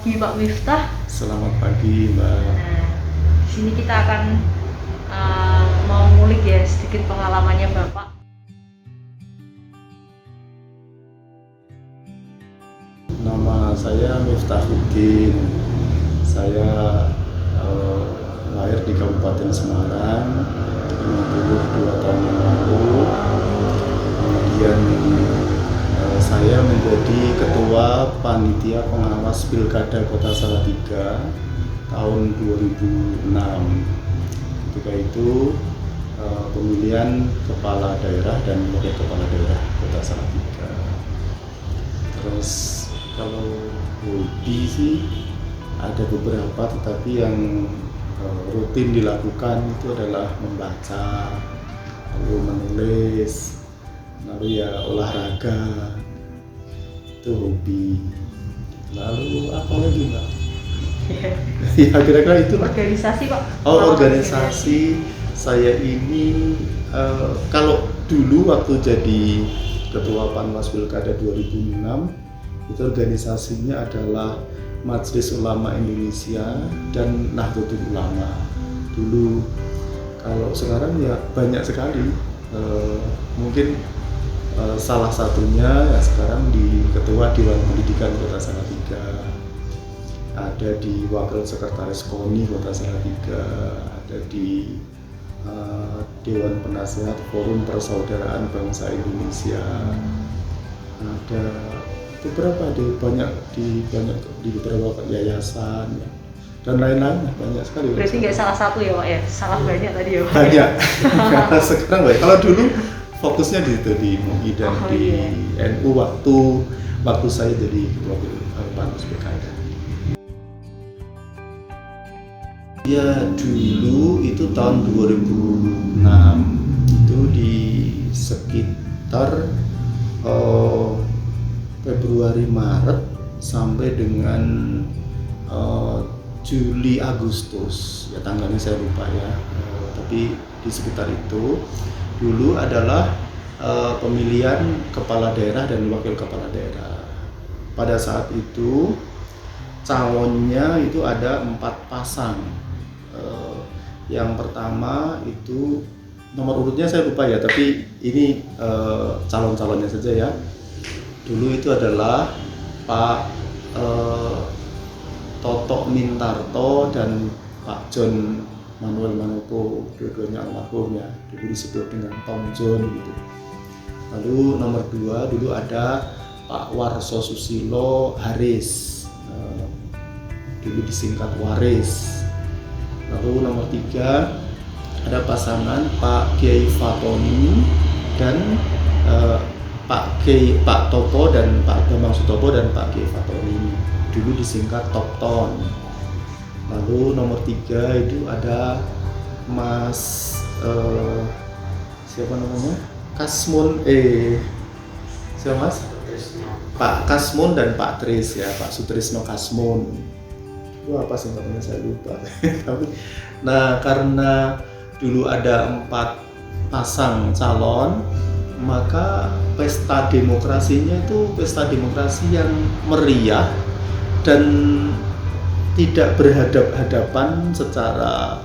pagi Pak Miftah. Selamat pagi Mbak. Nah, di sini kita akan mau ngulik ya sedikit pengalamannya Bapak. Nama saya Miftahuddin. Saya lahir di Kabupaten Semarang 52 tahun yang lalu. Kemudian saya menjadi Ketua Panitia Pengawas Pilkada Kota Salatiga tahun 2006. Ketika itu pemilihan kepala daerah dan wakil kepala daerah Kota Salatiga. Terus kalau hobi sih ada beberapa, tetapi yang rutin dilakukan itu adalah membaca, lalu menulis, lalu ya olahraga, itu hobi. Lalu apa lagi Mbak? Ya kira-kira itu. Organisasi Pak. Organisasi saya ini kalau dulu waktu jadi Ketua Panwas Pilkada 2006 itu organisasinya adalah Majelis Ulama Indonesia dan Nahdlatul Ulama. Dulu, kalau sekarang ya banyak sekali. Mungkin salah satunya ya sekarang di Ketua Dewan Pendidikan Kota Salatiga, ada di Wakil Sekretaris KONI Kota Salatiga, ada di Dewan Penasehat Forum Persaudaraan Bangsa Indonesia, ada beberapa di beberapa yayasan dan lain-lain, banyak sekali. Berarti nggak salah satu ya Pak ya, salah banyak tadi ya Pak. Banyak. Karena sekarang baik. Kalau dulu fokusnya di MUI dan di NU waktu saya jadi Ketua Panwas Pilkada. Ya dulu itu tahun 2006 itu di sekitar Februari Maret sampai dengan Juli Agustus, ya tanggalnya saya lupa ya, tapi di sekitar itu dulu adalah pemilihan kepala daerah dan wakil kepala daerah. Pada saat itu calonnya itu ada 4 pasang. Yang pertama itu nomor urutnya saya lupa ya, tapi ini calon-calonnya saja ya. Dulu itu adalah Pak Toto Mintarto dan Pak John Manuel Manopo, dua-duanya almarhum ya, dulu disebut dengan Tom John gitu. Lalu nomor 2 dulu ada Pak Warso Susilo Haris, dulu disingkat Waris. Lalu nomor 3 ada pasangan Pak Kiai Fatoni dan Pak Topo dan Pak Bambang Sutopo dan Pak Kiai Fatoni, dulu disingkat Topton. Lalu nomor 3 itu ada Mas siapa namanya? Kasmun siapa Mas? Pak Kasmun dan Pak Tris ya, Pak Sutrisno Kasmun. Itu apa sih namanya saya lupa. Tapi nah karena dulu ada 4 pasang calon, maka pesta demokrasinya itu pesta demokrasi yang meriah dan tidak berhadap-hadapan secara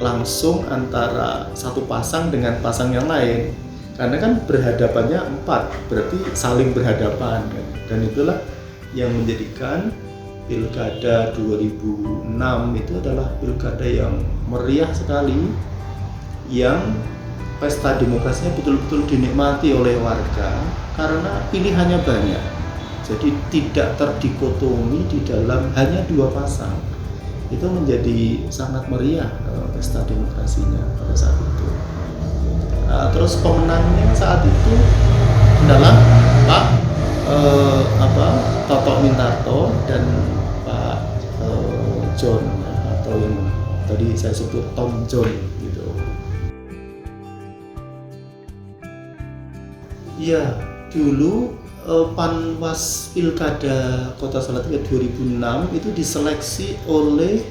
langsung antara satu pasang dengan pasang yang lain, karena kan berhadapannya 4, berarti saling berhadapan kan? Dan itulah yang menjadikan Pilkada 2006 itu adalah pilkada yang meriah sekali, yang pesta demokrasinya betul-betul dinikmati oleh warga karena pilihannya banyak. Jadi tidak terdikotomi di dalam hanya 2 pasang. Itu menjadi sangat meriah pesta demokrasinya pada saat itu. Terus pemenangnya saat itu adalah Pak Toto Mintarto dan Pak John, atau yang tadi saya sebut Tom John gitu. Iya, dulu Panwas Pilkada Kota Salatiga 2006 itu diseleksi oleh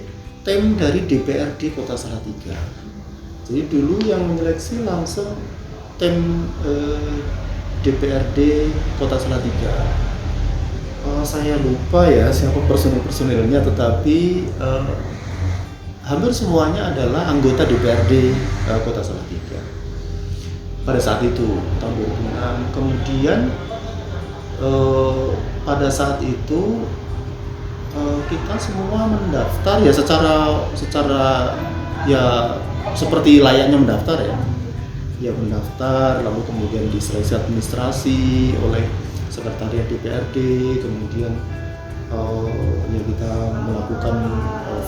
tim dari DPRD Kota Salatiga. Jadi dulu yang menyeleksi langsung tim DPRD Kota Salatiga. Saya lupa ya siapa personil-personilnya, tetapi hampir semuanya adalah anggota DPRD Kota Salatiga pada saat itu tahun 2006. Kemudian pada saat itu kita semua mendaftar ya secara ya seperti layaknya mendaftar ya mendaftar, lalu kemudian diseleksi administrasi oleh sekretariat DPRD, kemudian ya kita melakukan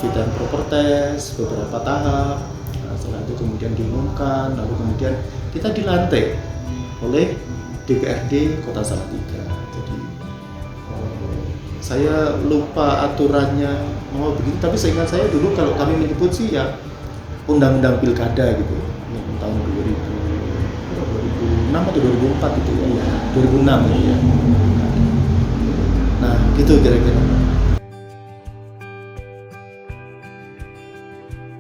fit and proper test beberapa tahap. Nah, setelah itu kemudian diumumkan, lalu kemudian kita dilantik oleh DPRD Kota Salatiga. Jadi saya lupa aturannya mau begitu, tapi seingat saya dulu kalau kami menyebut sih ya undang-undang pilkada gitu yang tahun 2006 atau 2004 gitu ya, 2006 gitu ya. Nah gitu kira-kira.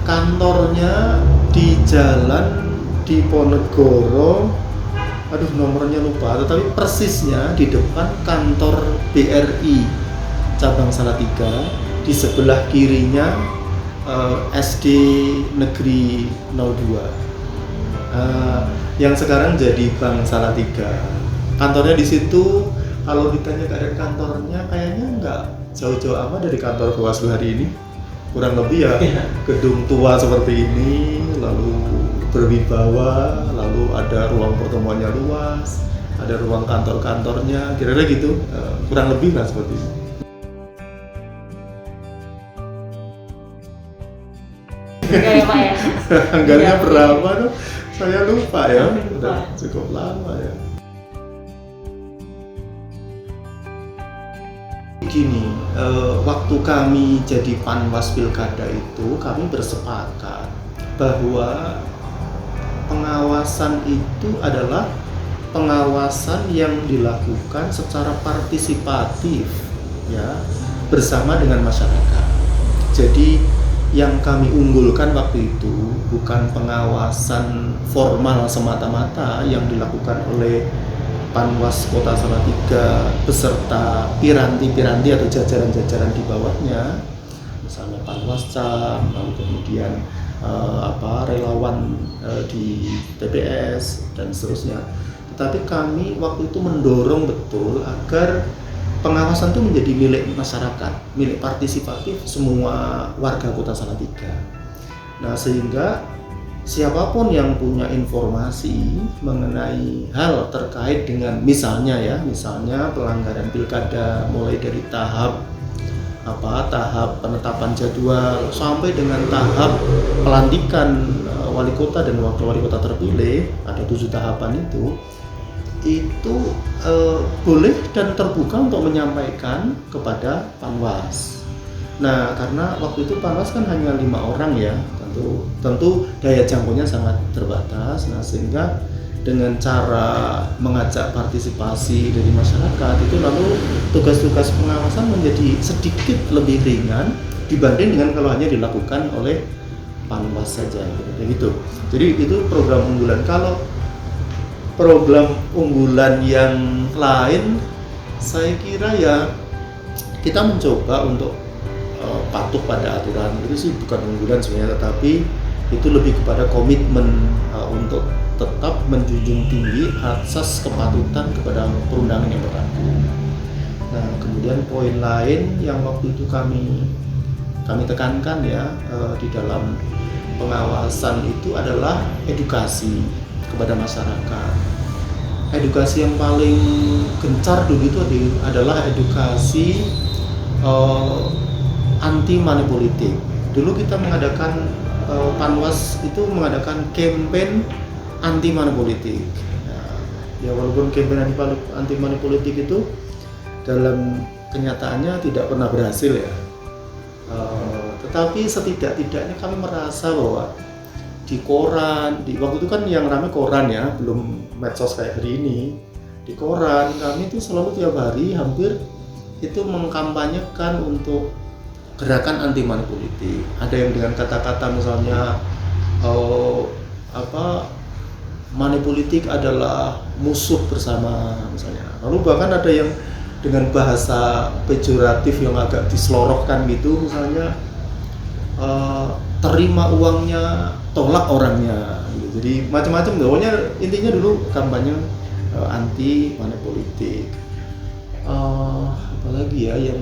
Kantornya di Jalan Diponegoro, aduh nomornya lupa, tetapi persisnya di depan kantor BRI cabang Salatiga, di sebelah kirinya SD Negeri 02 yang sekarang jadi Bank Salatiga. Kantornya di situ. Kalau ditanya keadaan kantornya kayaknya nggak jauh-jauh amat dari kantor Bawaslu hari ini, kurang lebih ya gedung tua seperti ini, lalu berwibawa, lalu ada ruang pertemuannya luas, ada ruang kantor-kantornya, kira-kira gitu, kurang lebih lah seperti itu. Enggak ya Pak ya? Anggarannya Iya. berapa tuh? Saya lupa ya, Lupa. udah cukup lama ya. Gini, waktu kami jadi Panwas Pilkada itu kami bersepakat bahwa pengawasan itu adalah pengawasan yang dilakukan secara partisipatif ya, bersama dengan masyarakat. Jadi yang kami unggulkan waktu itu bukan pengawasan formal semata-mata yang dilakukan oleh Panwas Kota Salatiga beserta piranti-piranti atau jajaran-jajaran di bawahnya, misalnya Panwascam, lalu kemudian relawan di TPS dan seterusnya. Tetapi kami waktu itu mendorong betul agar pengawasan itu menjadi milik masyarakat, milik partisipatif semua warga Kota Salatiga. Nah, sehingga siapapun yang punya informasi mengenai hal terkait dengan misalnya pelanggaran pilkada mulai dari tahap penetapan jadwal sampai dengan tahap pelantikan wali kota dan wakil wali kota terpilih, ada 7 tahapan itu boleh dan terbuka untuk menyampaikan kepada Panwas. Nah, karena waktu itu Panwas kan hanya 5 orang ya, tentu daya jangkaunya sangat terbatas. Nah, sehingga dengan cara mengajak partisipasi dari masyarakat itu, lalu tugas-tugas pengawasan menjadi sedikit lebih ringan dibanding dengan kalau hanya dilakukan oleh Panwas saja gitu. Jadi itu program unggulan. Kalau program unggulan yang lain, saya kira ya kita mencoba untuk patuh pada aturan. Itu sih bukan unggulan sebenarnya, tetapi itu lebih kepada komitmen untuk tetap menjunjung tinggi asas kepatutan kepada perundangan yang berlaku. Nah, kemudian poin lain yang waktu itu kami tekankan ya di dalam pengawasan itu adalah edukasi kepada masyarakat. Edukasi yang paling gencar dulu itu adalah edukasi anti money politik. Dulu kita mengadakan Panwas itu mengadakan campaign anti money politik. Ya walaupun campaign anti money politik itu dalam kenyataannya tidak pernah berhasil ya. Tetapi setidak-tidaknya kami merasa bahwa di koran, waktu itu kan yang ramai koran ya, belum medsos kayak hari ini. Di koran kami itu selalu tiap hari hampir itu mengkampanyekan untuk gerakan anti money politik. Ada yang dengan kata-kata misalnya money politik adalah musuh bersama misalnya. Lalu bahkan ada yang dengan bahasa pejoratif yang agak diselorohkan gitu, misalnya terima uangnya, tolak orangnya gitu. Jadi macam-macam, pokoknya intinya dulu kampanye anti money politik. Apalagi ya yang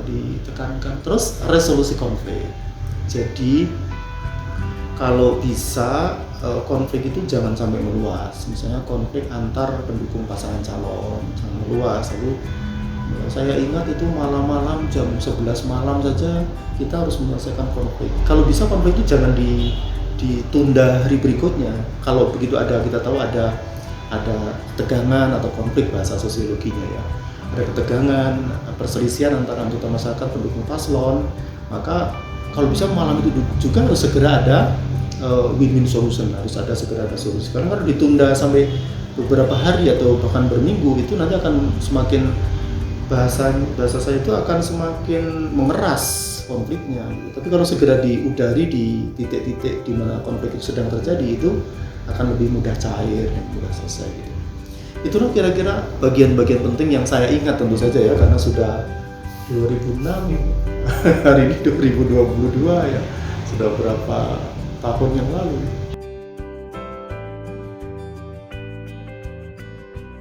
ditekankan, terus resolusi konflik. Jadi kalau bisa konflik itu jangan sampai meluas. Misalnya konflik antar pendukung pasangan calon jangan meluas. Lalu saya ingat itu malam-malam jam 11 malam saja kita harus menyelesaikan konflik. Kalau bisa konflik itu jangan ditunda hari berikutnya. Kalau begitu kita tahu ada ketegangan atau konflik, bahasa sosiologinya ya. Ada ketegangan, perselisihan antara anggota masyarakat pendukung paslon, maka kalau bisa malam itu juga harus segera ada win-win solution, harus segera ada solusi. Karena kalau ditunda sampai beberapa hari atau bahkan berminggu, itu nanti akan semakin bahasa saya itu akan semakin mengeras konfliknya. Tapi kalau segera diudari di titik-titik di mana konflik itu sedang terjadi, itu akan lebih mudah cair dan mudah selesai gitu. Itulah kira-kira bagian-bagian penting yang saya ingat, tentu saja ya, karena sudah 2006 hari ini 2022 ya, sudah berapa tahun yang lalu.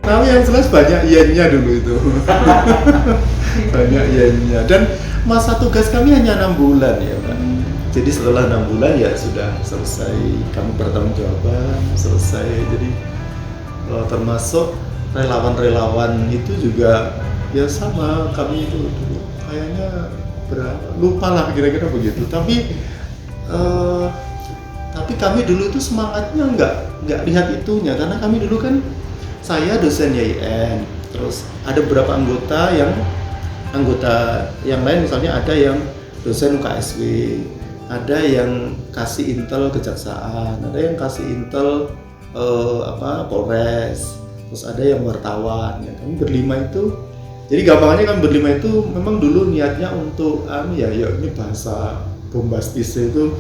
Tapi yang jelas banyak yen-nya dulu itu. Banyak yen-nya, dan masa tugas kami hanya 6 bulan ya Pak. Jadi setelah 6 bulan ya sudah selesai, kami bertanggung-jawaban, selesai. Jadi termasuk relawan-relawan itu juga ya sama, kami itu dulu kayaknya lupa lah kira-kira begitu. Tapi kami dulu itu semangatnya nggak lihat itunya, karena kami dulu kan, saya dosen YIN, terus ada beberapa anggota yang lain, misalnya ada yang dosen UKSW, ada yang kasih intel kejaksaan, ada yang kasih intel Polres, terus ada yang wartawan ya. Kami berlima itu, jadi gampangnya kami berlima itu memang dulu niatnya untuk ini bahasa bombastisnya itu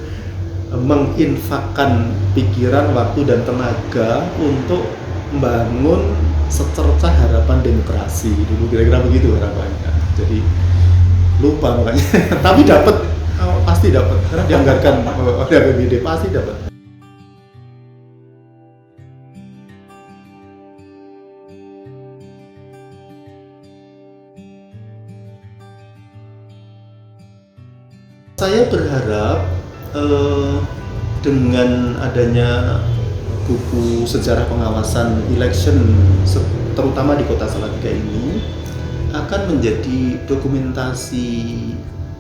menginfakkan pikiran, waktu dan tenaga untuk membangun secercah harapan demokrasi dulu, kira-kira begitu harapannya. Jadi lupa makanya tapi dapat, pasti dapat, karena dianggarkan oleh APBD, pasti dapat. Saya berharap dengan adanya buku sejarah pengawasan election, terutama di Kota Salatiga ini, akan menjadi dokumentasi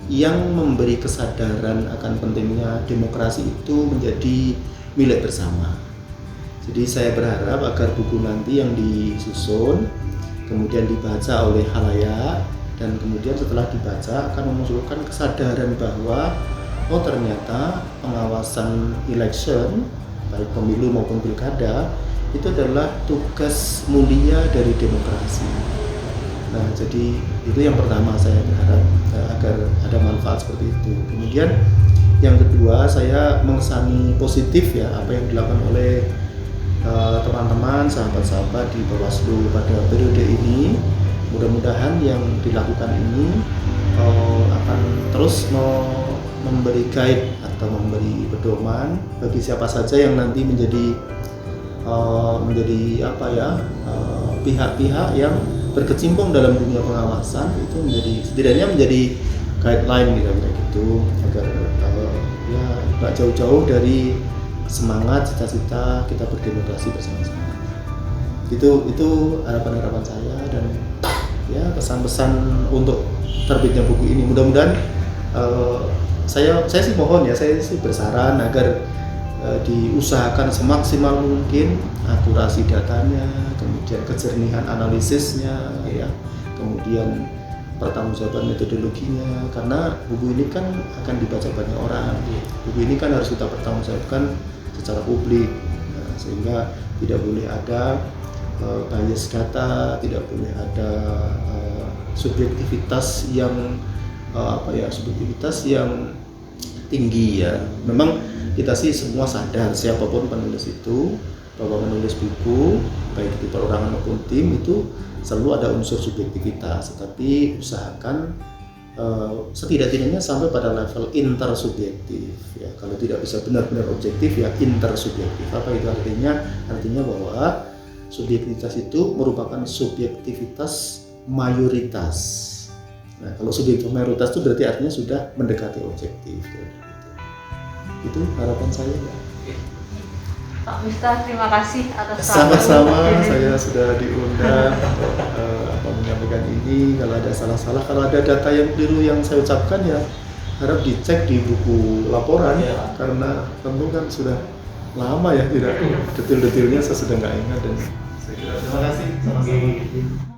yang memberi kesadaran akan pentingnya demokrasi itu menjadi milik bersama. Jadi saya berharap agar buku nanti yang disusun kemudian dibaca oleh khalayak, dan kemudian setelah dibaca akan memunculkan kesadaran bahwa ternyata pengawasan election, baik pemilu maupun pilkada, itu adalah tugas mulia dari demokrasi. Nah, jadi itu yang pertama saya berharap agar ada manfaat seperti itu. Kemudian yang kedua, saya mengesani positif ya apa yang dilakukan oleh teman-teman, sahabat-sahabat di Bawaslu pada periode ini. Mudah-mudahan yang dilakukan ini akan terus memberi guide atau memberi pedoman bagi siapa saja yang nanti menjadi pihak-pihak yang berkecimpung dalam dunia pengawasan, itu setidaknya menjadi guideline gitu, agar nggak jauh-jauh dari semangat cita-cita kita berdemokrasi bersama-sama. Itu harapan-harapan saya, dan ya pesan-pesan untuk terbitnya buku ini. Mudah-mudahan saya sih mohon ya, saya sih bersaran agar diusahakan semaksimal mungkin akurasi datanya, kemudian kejernihan analisisnya ya, kemudian pertanggungjawaban metodologinya, karena buku ini kan akan dibaca banyak orang. Buku ini kan harus kita pertanggungjawabkan secara publik, sehingga tidak boleh ada bias data, tidak boleh ada subjektivitas yang tinggi ya. Memang kita sih semua sadar, siapapun penulis itu bahwa menulis buku baik di perorangan maupun tim itu selalu ada unsur subjektivitas, tetapi usahakan setidak-tidaknya sampai pada level intersubjektif ya. Kalau tidak bisa benar-benar objektif ya intersubjektif. Apa itu artinya? Artinya bahwa subjektivitas itu merupakan subjektivitas mayoritas. Nah, kalau subjektivitas mayoritas itu berarti artinya sudah mendekati objektif. Itu harapan saya ya. Pak Miftah, terima kasih atas sama-sama. Saya sudah diundang menyampaikan ini. Kalau ada salah-salah, kalau ada data yang keliru yang saya ucapkan ya harap dicek di buku laporan ya. Karena tentu kan sudah lama ya, tidak detail-detailnya saya sudah nggak ingat dan saya kira terima kasih sama-sama.